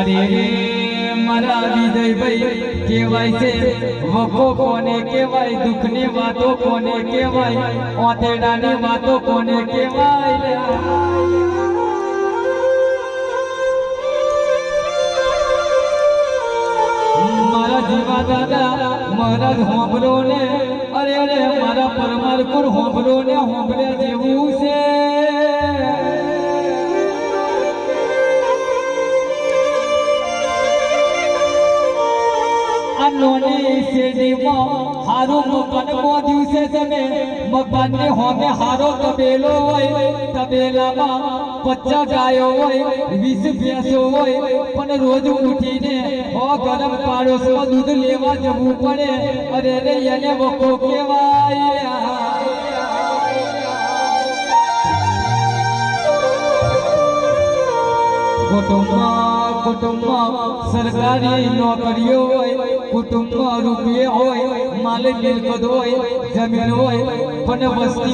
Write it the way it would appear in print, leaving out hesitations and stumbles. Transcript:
अरे मारा विजय भाई केवाय से वको कोने केवाय दुखनी वातो कोने केवाय ओतेडानी वातो कोने केवाय मारा जीवा दादा महाराज होंबरो ने अरे अरे मारा परमारपुर होंबरो ने होंबरे जेवू से नोनी सेडी में हारो मकान को दिवसे जमे मकान ने होमे हारो तबेलो होय तबेला में 50 गायो होय 20 भैंसो होय पण रोज उठीने ओ गरम पाड़ोस में दूध लेवा जवू पड़े अरे रे येने वको केवाय कुटुंब सरकारी नौकरियों होय कुटुंब रुपये होय माल मिलकत होय जमीन होय पण वस्ती